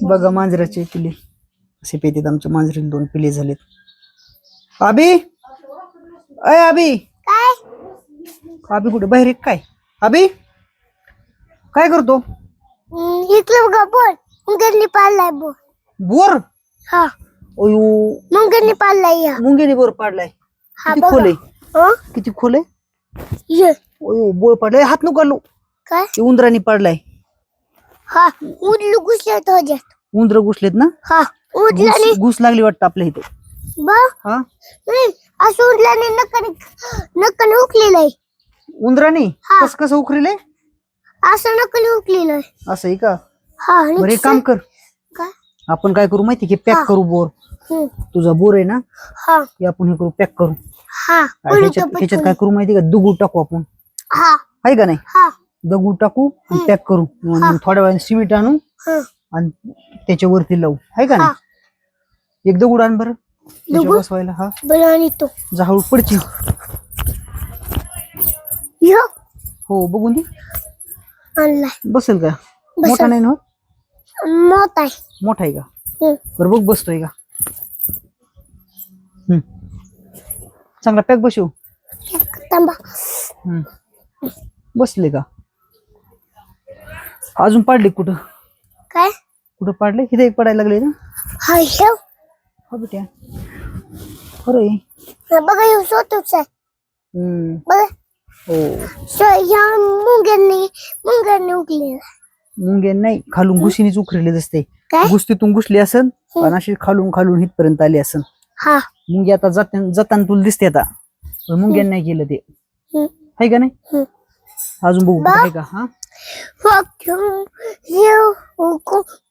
बघा मांजराचे पिले असे पेतात आमच्या मांजरीला 2 पिले झालेत. आबी अय आबी काय आबी कुठे बाहेर आहे काय? आबी काय करतो? इकडे बघा बोर मुंगेनी पाळलाय बोर. बोर? हा अयो मुंगेनी पाळलाय या. मुंगेने बोर पाडलाय. हा किती खोल आहे? हं? किती खोल आहे? ये अयो बोर पाडलाय. हात नको घालू. काय ते उंदराने पाडलाय. हा उडलू घुसले तो ह्याच्यात. उंदर घुसलेत ना? हा उडल्याने घुस लागली वाटतं आपल्या इथे. बा हा नाही असं उडल्याने नक्काने उकलेलं आहे. उंदराने हा. कसं उखरिले? असं नक्काने उकलेलं आहे. असं आहे का? हा आणि बरं एक काम कर, काय आपण काय करू माहिती की पॅक हा. करू बोर. हं. तुझा बोर आहे ना, हा हे आपण हे करू पॅक करू. हा ह्याच्यात काय करू माहिती का, दगड टाकू आपण. हा आहे का नाही? हा दगड टाकू आणि पॅक करू. मग थोड्या वेळाने सिमेंट आणू हं. आणि त्याच्यावरती लावू. आहे का हा. नाही? एक दगड आण बरं त्याच्यावर दगड? बसवायला. हा बरं आणि तो झाडू पडची. यो हो बघून दे आणलाय बसेल का? बसेल. मोठा नाही ना? मोठा आहे. मोठा आहे का? हं. बरं बघ बसतोय का? चांगला पॅक बसव. थांबा बसले का? अजून पाडले कुठं? काय कुठं पाडले? इथे एक पडायला लागले ना? हा येऊ हा बेट्या खरं आहे. बघा येऊ स्वतःच आहे. बघा हो या मुंग्यांनी उकले. मुंग्या नाही, खालून घुशीनेच उखरले दिसते. काय घुसतीतून घुसली असन आणि अशी खालून खालून इथपर्यंत आली असन. हा मुंगी आता जाताना तुला दिसते आता, पण मुंग्याने नाही केलं ते. हं. आहे का नाही? हं. अजून बघू आहे का? हा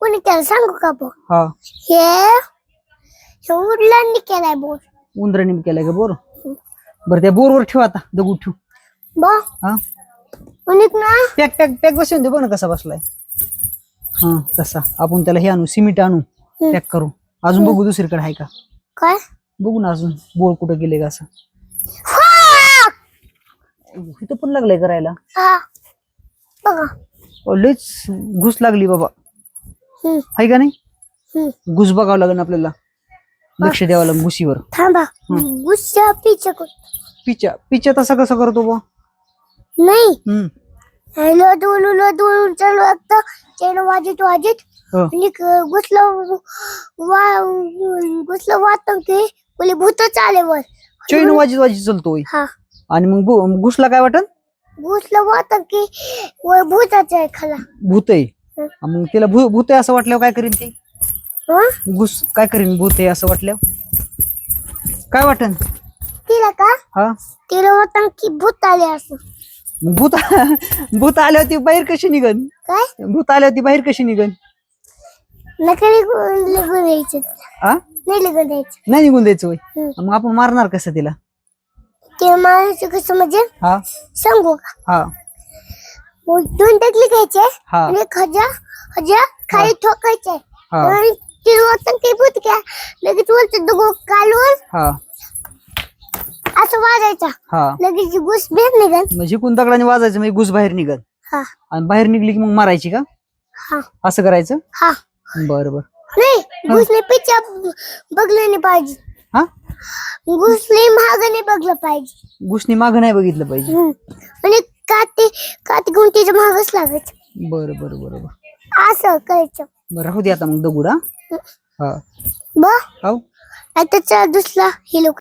कोणी केलं सांगू का बघ. हा हे उडलांनी केलाय बोर. उंदराने केलाय का बोर? बरं त्या बोरवर ठेव आता, दगड ठेव. बघ हा आणि ना पॅक पॅक पॅक बसवून दे. बघ ना कसा बसलाय. हा तसा आपण त्याला हे आणू, सिमेंट आणू, पॅक करू. अजून बघू दुसरीकडे आहे का? काय बघू ना अजून बोर कुठं गेले का असं. इथं पण लागलंय करायला. हा बघा लयच घुस लागली बाबा. आहे का नाही? घुस बघावं लागेल आपल्याला, लक्ष द्यावं लागेल घुशीवर. थांबा गुस्सा पिच्छा पिच्या तसा कसा करतो बा? नाही हॅलो दोलून चालू आता चैन वाजत आणि घुसलं वाटतं की बोले भूत चाले वर. चैन वाजीत चलतोय. हा आणि मग घुसला काय वाटत? घुसलं वाटतं की वर भूताचं आहे खाला. भूत आहे. मग तिला भूत आहे असं वाटल्यावर काय करीन ती? घुस काय करीन भूत आहे असं वाटल्यावर काय वाटन तिला का? हा तिला वाटतं की भूत आले असं. मग भूत आल्यावरती बाहेर कशी निघन? काय भूत आल्यावरती बाहेर कशी निघन? नका निघून द्यायचं. हा नाही निघून द्यायचं. नाही निघून द्यायचं होय. मग आपण मारणार कसं तिला? ते मारायचं कसं म्हणजे हा सांगू का? हा 2 टकली घ्यायचे हा आणि खजा खाली ठोकायचे हा आणि ती वाटतं की भूत घ्या लगेच वरचं दगड काढून हा असं वाजायचा. हा लगेच घुस भेट निघाल. म्हणजे कोण दगडाने वाजायचं म्हणजे घुस बाहेर निघत. हा आणि बाहेर निघली की मग मारायची का? हा असं करायचं? हा बरं नाही घुसले पिच्छा बघलं नाही पाहिजे. हा घुसले महागाने बघलं पाहिजे. घुसणी मागं नाही बघितलं पाहिजे. आणि काती गुंटीच्या महागच लागायचं. बरं असं करायचं. बरं राहू दे आता मग दगड. हा बघ हो आता दुसरा हे लोक